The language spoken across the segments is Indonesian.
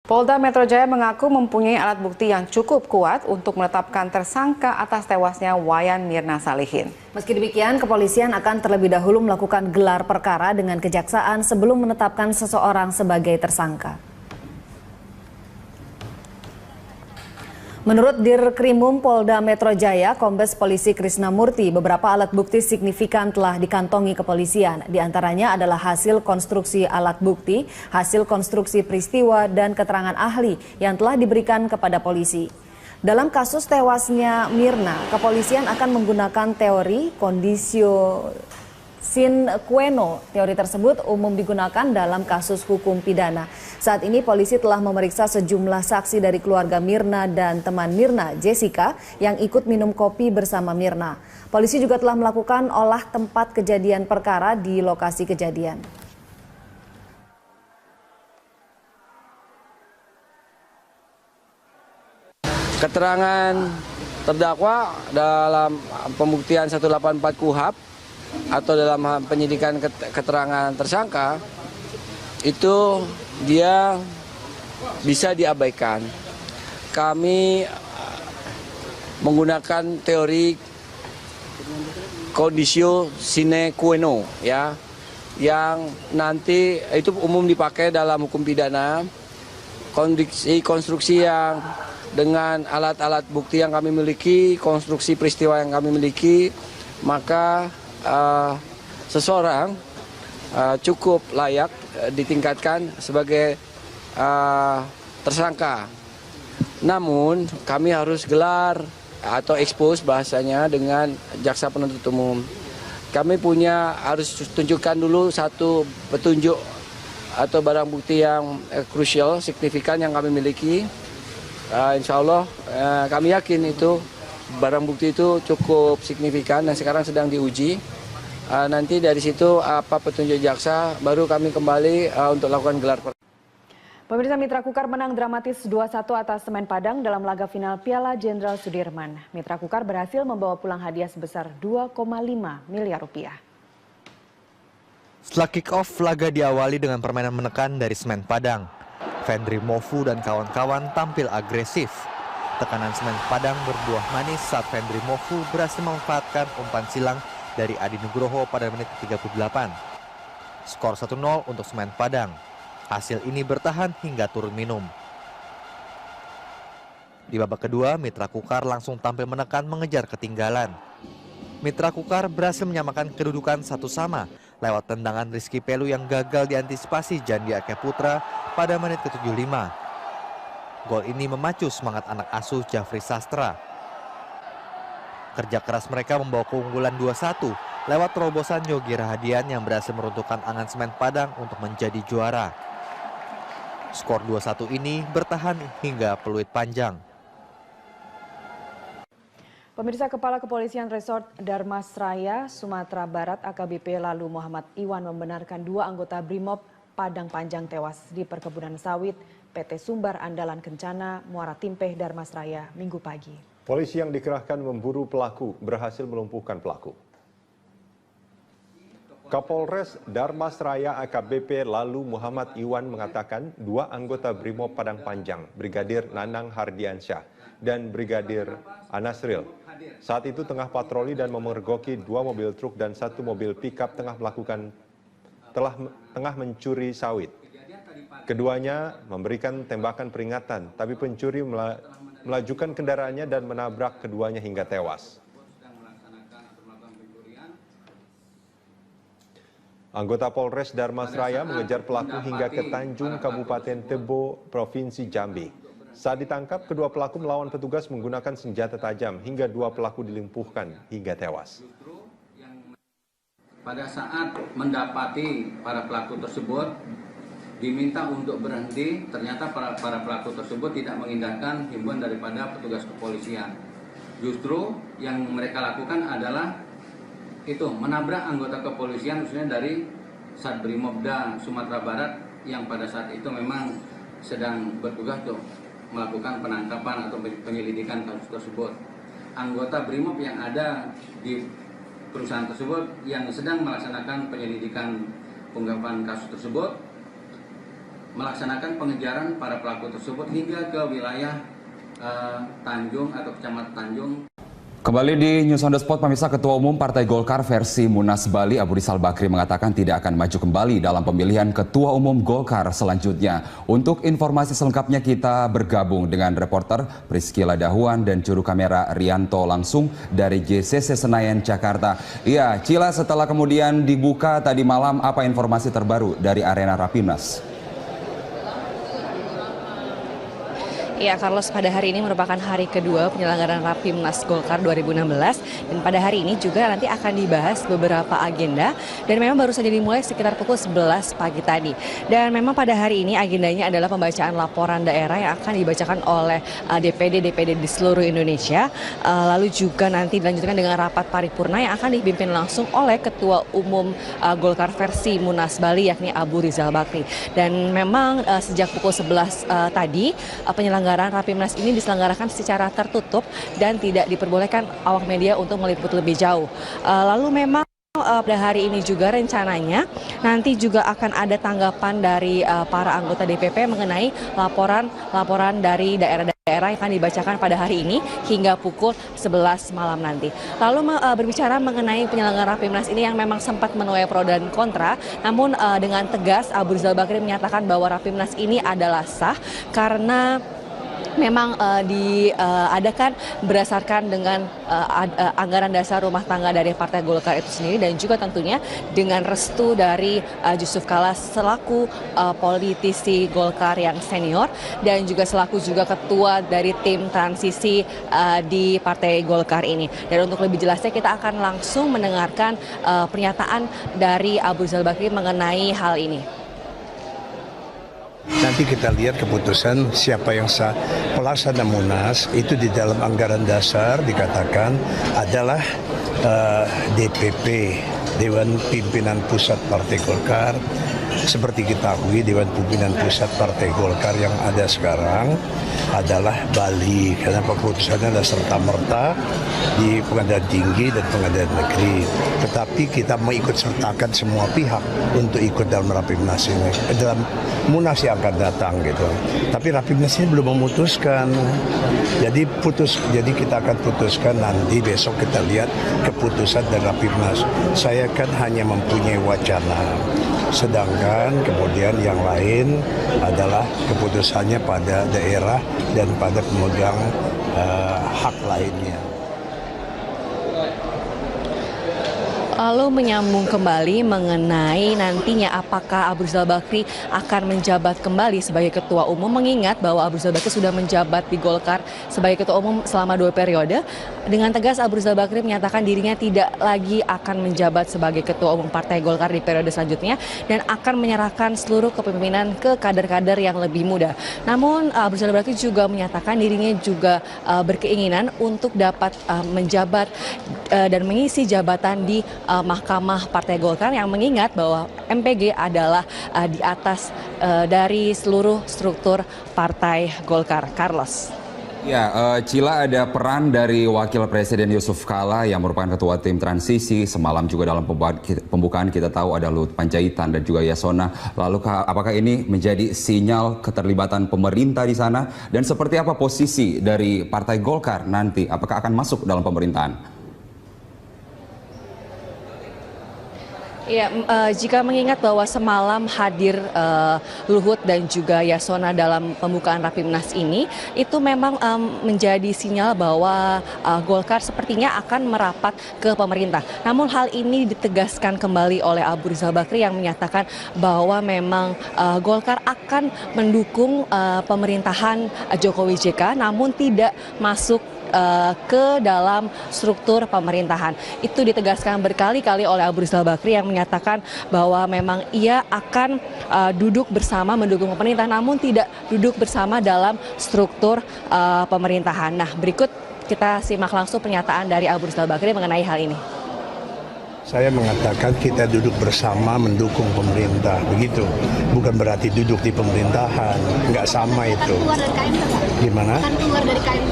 Polda Metro Jaya mengaku mempunyai alat bukti yang cukup kuat untuk menetapkan tersangka atas tewasnya Wayan Mirna Salihin. Meski demikian, kepolisian akan terlebih dahulu melakukan gelar perkara dengan kejaksaan sebelum menetapkan seseorang sebagai tersangka. Menurut Dirkrimum Polda Metro Jaya, Kombes Polisi Krisna Murti, beberapa alat bukti signifikan telah dikantongi kepolisian. Di antaranya adalah hasil konstruksi alat bukti, hasil konstruksi peristiwa, dan keterangan ahli yang telah diberikan kepada polisi. Dalam kasus tewasnya Mirna, kepolisian akan menggunakan teori conditio sine qua non. Teori tersebut umum digunakan dalam kasus hukum pidana. Saat ini polisi telah memeriksa sejumlah saksi dari keluarga Mirna dan teman Mirna, Jessica, yang ikut minum kopi bersama Mirna. Polisi juga telah melakukan olah tempat kejadian perkara di lokasi kejadian. Keterangan terdakwa dalam pembuktian 184 KUHP atau dalam penyidikan keterangan tersangka itu dia bisa diabaikan. Kami menggunakan teori conditio sine qua non ya, yang nanti itu umum dipakai dalam hukum pidana. Konstruksi yang dengan alat-alat bukti yang kami miliki, konstruksi peristiwa yang kami miliki, maka seseorang cukup layak ditingkatkan sebagai tersangka. Namun kami harus gelar atau expose bahasanya dengan jaksa penuntut umum. Kami harus tunjukkan dulu satu petunjuk atau barang bukti yang krusial, signifikan yang kami miliki. Insya Allah kami yakin itu barang bukti itu cukup signifikan dan sekarang sedang diuji. Nanti dari situ apa petunjuk jaksa baru kami kembali untuk lakukan gelar perkara. Pemirsa, Mitra Kukar menang dramatis 2-1 atas Semen Padang dalam laga final Piala Jenderal Sudirman. Mitra Kukar berhasil membawa pulang hadiah sebesar 2,5 miliar rupiah. Setelah kick-off, laga diawali dengan permainan menekan dari Semen Padang. Fendri Mofu dan kawan-kawan tampil agresif. Tekanan Semen Padang berbuah manis saat Fendri Mofu berhasil memanfaatkan umpan silang dari Adi Nugroho pada menit 38. Skor 1-0 untuk Semen Padang. Hasil ini bertahan hingga turun minum. Di babak kedua, Mitra Kukar langsung tampil menekan mengejar ketinggalan. Mitra Kukar berhasil menyamakan kedudukan 1-1 lewat tendangan Rizky Pelu yang gagal diantisipasi Jandi Ake Putra pada menit ke-75. Gol ini memacu semangat anak asuh Jafri Sastra. Kerja keras mereka membawa keunggulan 2-1 lewat terobosan Yogi Rahadian yang berhasil meruntuhkan angan Semen Padang untuk menjadi juara. Skor 2-1 ini bertahan hingga peluit panjang. Pemirsa, Kepala Kepolisian Resort Darmasraya, Sumatera Barat AKBP Lalu Muhammad Iwan membenarkan 2 anggota Brimob Padang Panjang tewas di perkebunan sawit PT Sumbar Andalan Kencana, Muara Timpeh, Darmasraya, Minggu pagi. Polisi yang dikerahkan memburu pelaku berhasil melumpuhkan pelaku. Kapolres Darmasraya AKBP Lalu Muhammad Iwan mengatakan 2 anggota Brimob Padang Panjang, Brigadir Nanang Hardiansyah dan Brigadir Anasril, saat itu tengah patroli dan memergoki 2 mobil truk dan 1 mobil pickup tengah mencuri sawit. Keduanya memberikan tembakan peringatan, tapi pencuri melajukan kendaraannya dan menabrak keduanya hingga tewas. Anggota Polres Darmasraya mengejar pelaku hingga ke Tanjung, Kabupaten Tebo, Provinsi Jambi. Saat ditangkap, kedua pelaku melawan petugas menggunakan senjata tajam hingga 2 pelaku dilumpuhkan hingga tewas. Pada saat mendapati para pelaku tersebut, diminta untuk berhenti, ternyata para pelaku tersebut tidak mengindahkan himbauan daripada petugas kepolisian. Justru yang mereka lakukan adalah menabrak anggota kepolisian, khususnya dari Satbrimobda Sumatera Barat yang pada saat itu memang sedang bertugas untuk melakukan penangkapan atau penyelidikan kasus tersebut. Anggota Brimob yang ada di perusahaan tersebut yang sedang melaksanakan penyelidikan pengungkapan kasus tersebut melaksanakan pengejaran para pelaku tersebut hingga ke wilayah Tanjung atau Kecamatan Tanjung. Kembali di News on the Spot, pemirsa, Ketua Umum Partai Golkar versi Munas Bali, Abu Rizal Bakri, mengatakan tidak akan maju kembali dalam pemilihan Ketua Umum Golkar selanjutnya. Untuk informasi selengkapnya kita bergabung dengan reporter Priscila Dahuan dan juru kamera Rianto langsung dari JCC Senayan, Jakarta. Iya, Cila, setelah kemudian dibuka tadi malam, apa informasi terbaru dari arena Rapimnas? Ya, Carlos, pada hari ini merupakan hari kedua penyelenggaraan Rapimnas Golkar 2016 dan pada hari ini juga nanti akan dibahas beberapa agenda dan memang baru saja dimulai sekitar pukul 11 pagi tadi. Dan memang pada hari ini agendanya adalah pembacaan laporan daerah yang akan dibacakan oleh DPD di seluruh Indonesia. Lalu juga nanti dilanjutkan dengan rapat paripurna yang akan dipimpin langsung oleh Ketua Umum Golkar versi Munas Bali, yakni Abu Rizal Bakri. Dan memang sejak pukul 11 tadi penyelenggaraan Rapimnas ini diselenggarakan secara tertutup dan tidak diperbolehkan awak media untuk meliput lebih jauh. Lalu memang pada hari ini juga rencananya nanti juga akan ada tanggapan dari para anggota DPP mengenai laporan dari daerah-daerah yang akan dibacakan pada hari ini hingga pukul 11 malam nanti. Lalu berbicara mengenai penyelenggaraan Rapimnas ini yang memang sempat menuai pro dan kontra, namun dengan tegas Abu Rizal Bakri menyatakan bahwa Rapimnas ini adalah sah karena memang diadakan berdasarkan dengan anggaran dasar rumah tangga dari Partai Golkar itu sendiri dan juga tentunya dengan restu dari Jusuf Kalla selaku politisi Golkar yang senior dan juga selaku juga ketua dari tim transisi di Partai Golkar ini. Dan untuk lebih jelasnya kita akan langsung mendengarkan pernyataan dari Abu Rizal Bakri mengenai hal ini. Nanti kita lihat keputusan siapa yang sah. Pelaksana Munas itu di dalam anggaran dasar dikatakan adalah DPP, Dewan Pimpinan Pusat Partai Golkar. Seperti kita ketahui, Dewan Pimpinan Pusat Partai Golkar yang ada sekarang adalah Bali, karena keputusannya adalah serta-merta di Pengadilan Tinggi dan Pengadilan Negeri. Tetapi kita mau ikut sertakan semua pihak untuk ikut dalam Rapimnas ini, dalam Munas yang akan datang gitu. Tapi Rapimnas ini belum memutuskan. Jadi kita akan putuskan nanti, besok kita lihat keputusan dari Rapimnas. Saya kan hanya mempunyai wacana. Sedangkan kemudian yang lain adalah keputusannya pada daerah dan pada pemegang hak lainnya. Lalu menyambung kembali mengenai nantinya apakah Abu Rizal Bakri akan menjabat kembali sebagai Ketua Umum, mengingat bahwa Abu Rizal Bakri sudah menjabat di Golkar sebagai Ketua Umum selama 2 periode. Dengan tegas Abu Rizal Bakri menyatakan dirinya tidak lagi akan menjabat sebagai Ketua Umum Partai Golkar di periode selanjutnya dan akan menyerahkan seluruh kepemimpinan ke kader-kader yang lebih muda. Namun Abu Rizal Bakri juga menyatakan dirinya juga berkeinginan untuk dapat menjabat dan mengisi jabatan di Mahkamah Partai Golkar, yang mengingat bahwa MPG adalah di atas dari seluruh struktur Partai Golkar. Carlos. Ya, Cila, ada peran dari Wakil Presiden Jusuf Kalla yang merupakan Ketua Tim Transisi. Semalam juga dalam pembukaan kita tahu ada Luhut Panjaitan dan juga Yasona. Lalu apakah ini menjadi sinyal keterlibatan pemerintah di sana? Dan seperti apa posisi dari Partai Golkar nanti? Apakah akan masuk dalam pemerintahan? Ya, jika mengingat bahwa semalam hadir Luhut dan juga Yasona dalam pembukaan Rapimnas ini, itu memang menjadi sinyal bahwa Golkar sepertinya akan merapat ke pemerintah. Namun hal ini ditegaskan kembali oleh Abu Rizal Bakri yang menyatakan bahwa memang Golkar akan mendukung pemerintahan Jokowi JK, namun tidak masuk ke dalam struktur pemerintahan. Itu ditegaskan berkali-kali oleh Abu Rizal Bakri yang menyatakan bahwa memang ia akan duduk bersama mendukung pemerintah, namun tidak duduk bersama dalam struktur pemerintahan. Nah, berikut kita simak langsung pernyataan dari Abu Rizal Bakri mengenai hal ini. Saya mengatakan kita duduk bersama mendukung pemerintah, begitu. Bukan berarti duduk di pemerintahan, nggak sama itu. Kan keluar dari KMP, Pak? Gimana? Kan keluar dari KMP?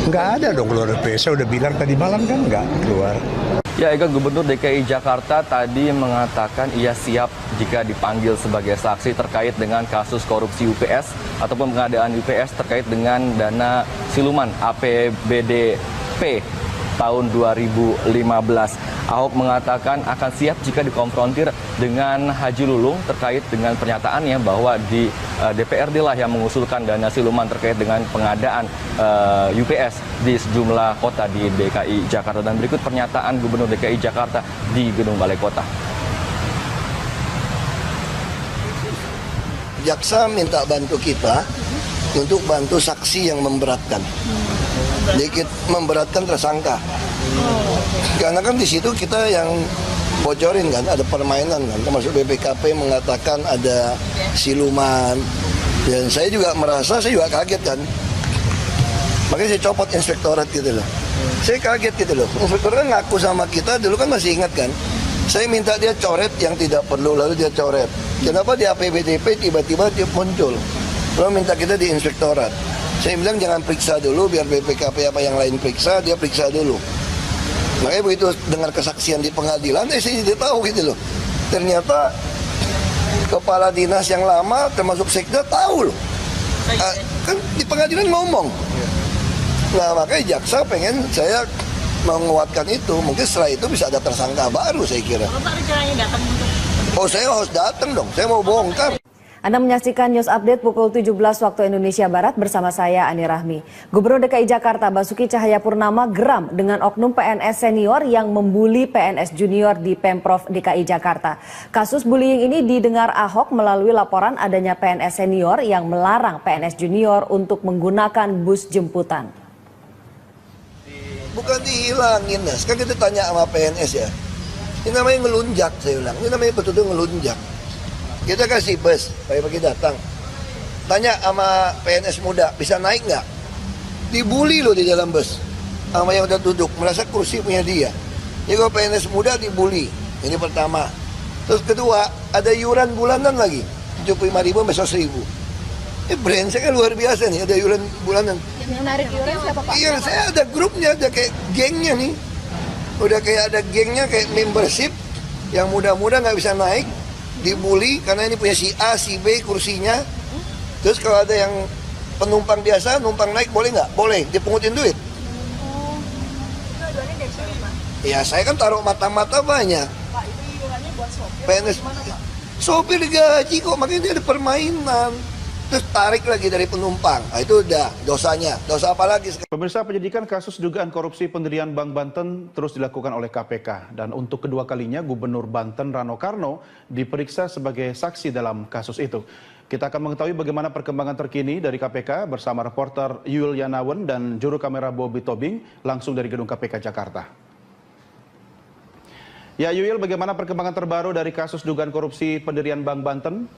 Nggak ada dong keluar dari PSA, udah bilang tadi malam kan nggak keluar. Ya, Ega, Gubernur DKI Jakarta tadi mengatakan ia siap jika dipanggil sebagai saksi terkait dengan kasus korupsi UPS ataupun pengadaan UPS terkait dengan dana siluman APBDP tahun 2015. Ahok mengatakan akan siap jika dikonfrontir dengan Haji Lulung terkait dengan pernyataannya bahwa di DPRD lah yang mengusulkan dana siluman terkait dengan pengadaan UPS di sejumlah kota di DKI Jakarta. Dan berikut pernyataan Gubernur DKI Jakarta di Gedung Balai Kota. Jaksa minta bantu kita untuk bantu saksi yang memberatkan. Dikit memberatkan tersangka. Karena kan di situ kita yang bocorin kan, ada permainan kan, termasuk BPKP mengatakan ada siluman. Dan saya juga merasa, saya juga kaget kan. Makanya saya copot inspektorat gitu loh. Saya kaget gitu loh. Inspektorat ngaku sama kita, dulu kan masih ingat kan. Saya minta dia coret yang tidak perlu, lalu dia coret. Kenapa di APBDP tiba-tiba dia muncul? Lalu minta kita di inspektorat. Saya bilang jangan periksa dulu, biar BPKP apa yang lain periksa, dia periksa dulu. Makanya begitu dengar kesaksian di pengadilan, saya tidak tahu gitu loh. Ternyata kepala dinas yang lama, termasuk sekda, tahu loh. Kan di pengadilan ngomong. Nah makanya jaksa pengen saya menguatkan itu. Mungkin setelah itu bisa ada tersangka baru saya kira. Oh saya harus datang dong, saya mau bongkar. Anda menyaksikan News Update pukul 17 waktu Indonesia Barat bersama saya Ani Rahmi. Gubernur DKI Jakarta Basuki Cahayapurnama geram dengan oknum PNS senior yang membuli PNS junior di Pemprov DKI Jakarta. Kasus bullying ini didengar Ahok melalui laporan adanya PNS senior yang melarang PNS junior untuk menggunakan bus jemputan. Bukan dihilangin, Nas. Kan kita tanya sama PNS ya. Ini namanya ngelunjak, saya bilang. Ini namanya betul-betul ngelunjak. Kita kasih bus, pagi-pagi datang. Tanya sama PNS muda, bisa naik nggak? Dibully loh di dalam bus. Sama yang udah duduk, merasa kursi punya dia. Jadi kalau PNS muda dibully, ini pertama. Terus kedua, ada iuran bulanan lagi. 75.000 besok 1.000. Brengsek kan luar biasa nih, ada iuran bulanan. Yang narik iuran siapa Pak? Iya, saya ada grupnya, ada kayak gengnya nih. Udah kayak ada gengnya, kayak membership. Yang muda-muda nggak bisa naik. Dibully karena ini punya si A, si B kursinya. Terus kalau ada yang penumpang biasa, numpang naik boleh nggak? Boleh, dipungutin duit. Ya saya kan taruh mata-mata banyak. Pak, itu iurannya buat sopir. PNS, sopir digaji kok, makanya dia ada permainan. Terus tarik lagi dari penumpang. Nah, itu udah dosanya. Dosa apa lagi? Pemirsa, penyidikan kasus dugaan korupsi pendirian Bank Banten terus dilakukan oleh KPK. Dan untuk kedua kalinya Gubernur Banten Rano Karno diperiksa sebagai saksi dalam kasus itu. Kita akan mengetahui bagaimana perkembangan terkini dari KPK bersama reporter Yul Yanawan dan juru kamera Bobby Tobing langsung dari Gedung KPK Jakarta. Ya Yul, bagaimana perkembangan terbaru dari kasus dugaan korupsi pendirian Bank Banten?